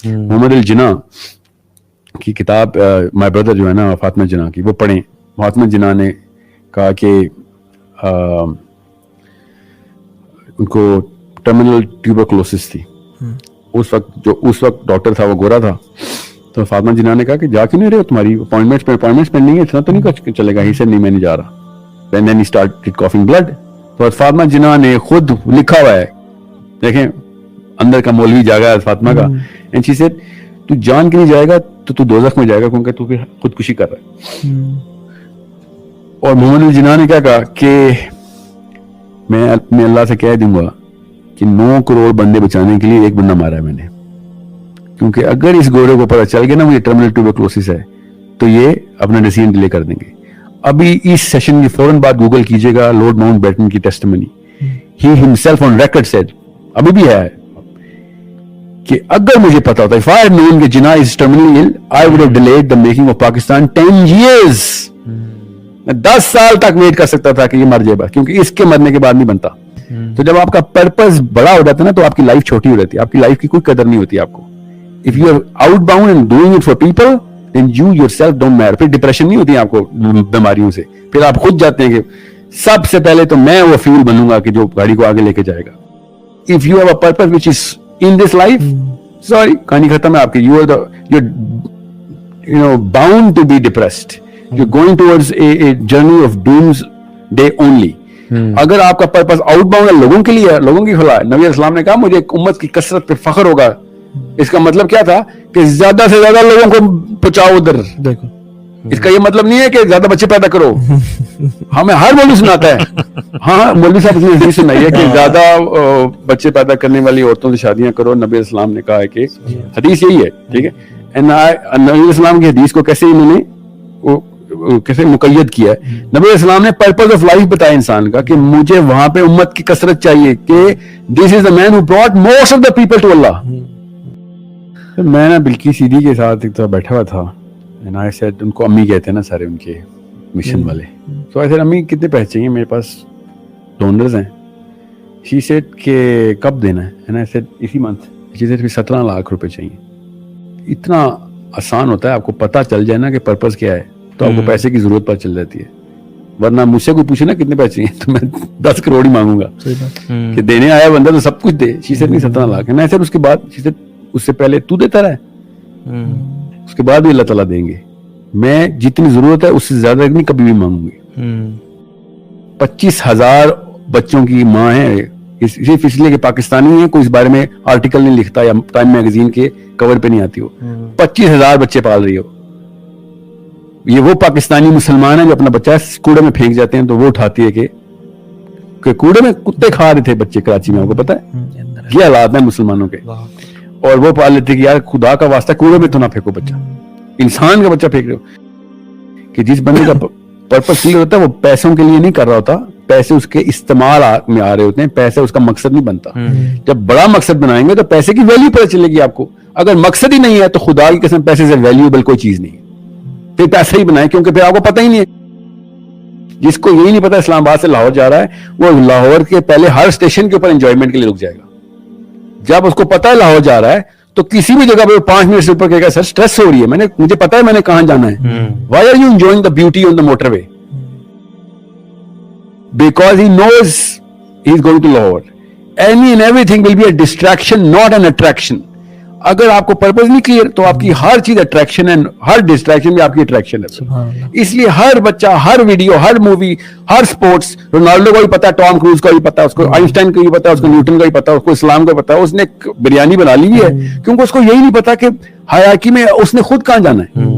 محمد الجناح کی کتاب my brother جو ہے نا فاطمہ جناح کی، وہ پڑھیں. فاطمہ جناح نے کہا کہ ان کو ٹرمینل ٹیوبرکلوسس تھی. اس وقت ڈاکٹر تھا وہ گورا تھا. تو فاطمہ جناح نے کہا کہ جا کیوں نہیں رہے ہو، تمہاری اپوائنٹمنٹس پینڈنگ ہے، اتنا تو نہیں چلے گا. ہی سے نہیں میں نہیں جا رہا. Then he started coughing blood. تو فاطمہ جناح نے خود لکھا ہوا ہے، دیکھیں اندر کا مولوی جاگا ہے فاطمہ کا. And she said تو جان کے نہیں جائے گا تو دوزخ میں جائے گا، کیونکہ تو پھر خودکشی کر رہا ہے. اور محمد الجناح نے کیا کہا کہ میں اپنے اللہ سے کہہ دوں گا کہ 9 کروڑ بندے بچانے کے لیے ایک بندہ مارا ہے میں نے، کیونکہ اگر اس گورے کو پتہ چل گیا نا مجھے ٹرمینل ٹیوبرکلوسس ہے تو یہ اپنا ڈیسیژن ڈیلے کر دیں گے. ابھی اس سیشن کی فوراً بعد گوگل کیجیے گا لارڈ ماؤنٹ بیٹن کی testimony. He himself on record said, ابھی بھی ہے، کہ اگر مجھے پتا ہوتا if I had known کہ جناح is terminally ill I would have delayed the making of Pakistan 10 years. میں 10 سال تک ویٹ کر سکتا تھا کہ یہ مر جائے بس، کیونکہ اس کے مرنے کے بعد نہیں بنتا. تو جب آپ کا پرپز بڑا ہو جاتا ہے نا تو آپ کی لائف چھوٹی ہو جاتی ہے، آپ کی لائف کی کوئی قدر نہیں ہوتی آپ کو. if you are outbound and doing it for people then you yourself don't matter. پھر ڈپریشن نہیں ہوتی آپ کو بیماریوں سے، پھر آپ خود جاتے ہیں کہ سب سے پہلے تو میں وہ فیول بنوں گا کہ جو گاڑی کو آگے لے کے جائے گا. if you have a purpose which is in this life, sorry کہانی ختم ہے آپ کی. you're bound to be depressed. you're going towards a journey of doomsday only. اگر آپ کا پرپس آؤٹ باؤنڈ ہے، لوگوں کے لیے ہے، لوگوں کی فلاح ہے. نبی اسلام نے کہا مجھے ایک امت کی کثرت پہ فخر ہوگا. اس کا مطلب کیا تھا کہ زیادہ سے زیادہ لوگوں کو پہنچاؤ ادھر. دیکھو اس کا یہ مطلب نہیں ہے کہ زیادہ بچے پیدا کرو. ہمیں ہر مولوی سناتا ہے، ہاں مولوی صاحب نے حدیث سنائی ہے کہ زیادہ بچے پیدا کرنے والی عورتوں سے شادیاں کرو. نبی اسلام نے کہا ہے کہ حدیث یہی ہے، ٹھیک ہے. نبی اسلام کی حدیث کو کیسے انہوں نے کیسے مقید کیا ہے. نبی اسلام نے پرپز آف لائف بتایا انسان کا کہ مجھے وہاں پہ امت کی کثرت چاہیے، کہ this is the man who brought most of the people to اللہ. میں نا بلکی سیدھی کے ساتھ ایک تو بیٹھا ہوا تھا، ان کو امی کہتے ہیں نا سارے ان کے مشن والے. تو ایسے امی کتنے پیسے چاہیے، میرے پاس ڈونرز ہیں. شی سیڈ کہ کب دینا ہے، اسی منتھ. شی سیڈ 17 لاکھ روپے چاہیے. اتنا آسان ہوتا ہے، آپ کو پتہ چل جائے نا کہ پرپز کیا ہے تو آپ کو پیسے کی ضرورت پتہ چل جاتی ہے. ورنہ مجھ سے کوئی پوچھے نا کتنے پیسے چاہیے تو میں 10 کروڑ ہی مانگوں گا کہ دینے آیا بندہ تو سب کچھ دے. شی سیڈ نہیں 17 لاکھ ہے نا سر. اس کے بعد شی سیڈ اس سے پہلے تو دیتا رہے، اس کے بعد بھی اللہ تعالیٰ دیں گے. میں جتنی ضرورت ہے اس سے زیادہ نہیں کبھی بھی مانگوں گی. 25,000 بچوں کی ماں ہے، صرف اس لیے کہ پاکستانی ہے، کوئی اس بارے میں آرٹیکل نہیں لکھتا یا ٹائم میگزین کے کور پہ نہیں آتی ہو. 25,000 بچے پال رہی ہو. یہ وہ پاکستانی مسلمان ہیں جو اپنا بچہ کوڑے میں پھینک جاتے ہیں تو وہ اٹھاتی ہے کہ کوڑے میں کتے کھا رہے تھے بچے کراچی میں، آپ کو پتا ہے یہ حالات ہیں مسلمانوں کے. اور وہ پال لیتے کہ یار خدا کا واسطہ کوڑے میں تو نہ پھینکو بچہ، انسان کا بچہ پھینک رہے ہو. کہ جس بندے کا پرپس کلیئر ہوتا ہے وہ پیسوں کے لیے نہیں کر رہا ہوتا، پیسے اس کے استعمال میں آ رہے ہوتے ہیں. پیسے اس کا مقصد نہیں بنتا. جب بڑا مقصد بنائیں گے تو پیسے کی ویلیو پتہ چلے گی آپ کو. اگر مقصد ہی نہیں ہے تو خدا کی قسم پیسے سے ویلیوبل کوئی چیز نہیں ہے. پھر پیسہ ہی بنائیں، کیونکہ پھر آپ کو پتہ ہی نہیں ہے. جس کو یہی نہیں پتا اسلام آباد سے لاہور جا رہا ہے وہ لاہور کے پہلے ہر اسٹیشن کے اوپر انجوائمنٹ کے لیے رک جائے گا. جب اس کو پتا ہے لاہور جا رہا ہے تو کسی بھی جگہ پہ 5 منٹ سے اوپر کہے گا سر سٹریس ہو رہی ہے، مجھے پتا ہے میں نے کہاں جانا ہے. Why are you enjoying the beauty on the motorway? Because he knows he is going to Lahore. Any and everything will be a distraction not an attraction. اگر آپ کو پرپز نہیں کلیئر تو آپ کی ہر چیز اٹریکشن ہے، ہر distraction بھی آپ کی اٹریکشن ہے. اس لیے ہر بچہ، ہر ویڈیو، ہر مووی، ہر سپورٹس، رونالڈو کو بھی پتا ہے، ٹام کروز کو بھی پتا ہے، اس کو آئنسٹائن کو بھی پتا ہے، اس کو نیوٹن کا بھی پتا ہے، اس کو اسلام کا پتا ہے. اس نے بریانی بنا لی ہے کیونکہ اس کو یہی نہیں پتا کہ ہیرارکی میں اس نے خود کہاں جانا ہے.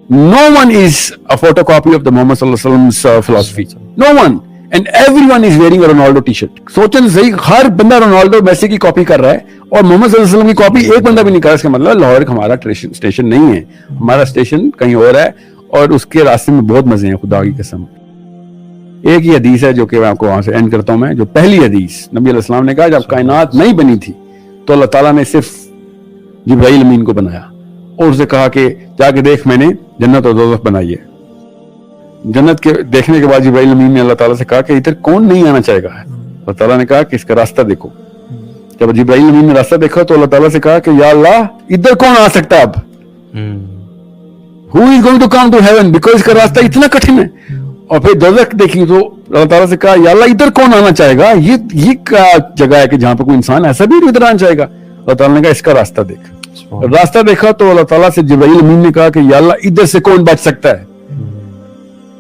No one is a photocopy of the Muhammad sallallahu alaihi wasallam's philosophy. No one. And everyone is wearing a Ronaldo t-shirt. سوچیں صحیح، ہر بندہ رونالڈو میسی کی کاپی کر رہا ہے اور محمد صلی اللہ علیہ وسلم کی کاپی ایک بندہ بھی نہیں کر رہا. اس کا مطلب لاہور ہمارا اسٹیشن نہیں ہے، ہمارا اسٹیشن کہیں اور ہے اور اس کے راستے میں بہت مزے ہیں خدا کی قسم. ایک ہی حدیث ہے جو کہ میں آپ کو وہاں سے اینڈ کرتا ہوں. میں جو پہلی حدیث نبی علیہ السلام نے کہا جب کائنات نہیں بنی تھی تو اللہ تعالیٰ نے صرف جبرائیل امین کو بنایا اور اسے کہا کہ جا کے دیکھ میں نے جنت اور دوزخ بنائی ہے. جنت کے دیکھنے کے بعد جبرائیل امین نے اللہ تعالیٰ سے کہا کہ ادھر کون نہیں آنا چاہے گا. اللہ تعالیٰ نے کہا کہ اس کا راستہ دیکھو. جب جبرائیل امین نے راستہ دیکھا تو اللہ تعالیٰ سے کہا کہ یا اللہ ادھر کون آ سکتا ہے اب, who is going to come to heaven, because اس کا راستہ اتنا کٹھن ہے. اور پھر دوزخ دیکھی تو اللہ تعالیٰ سے کہا یا اللہ ادھر کون آنا چاہے گا, یہ کیا جگہ ہے کہ جہاں پہ کوئی انسان ایسا بھی ادھر آنا چاہے گا. اللہ تعالیٰ نے کہا اس کا راستہ دیکھ. راستہ دیکھا تو اللہ تعالیٰ سے جبرائیل امین نے کہا کہ یا اللہ ادھر سے کون بچ سکتا ہے,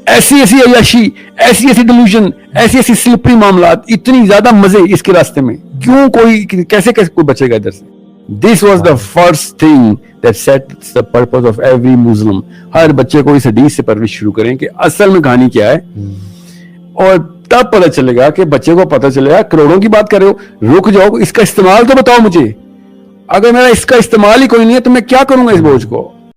ایسی ایسی عیاشی, ایسی ایسی ڈیلوژن, ایسی ایسی سلپری معاملات, اتنی زیادہ مزے اس کے راستے میں, کیوں کوئی کیسے کوئی بچے گا ادھر سے. This was the first thing that sets the purpose of every Muslim. ہر بچے کو اس حدیث سے پرورش شروع کریں کہ اصل میں کہانی کیا ہے, اور تب پتہ چلے گا کہ بچے کو پتہ چلے گا. کروڑوں کی بات کر رہے ہو, رک جاؤ, اس کا استعمال تو بتاؤ مجھے. اگر میرا اس کا استعمال ہی کوئی نہیں ہے تو میں کیا کروں گا اس بوجھ کو.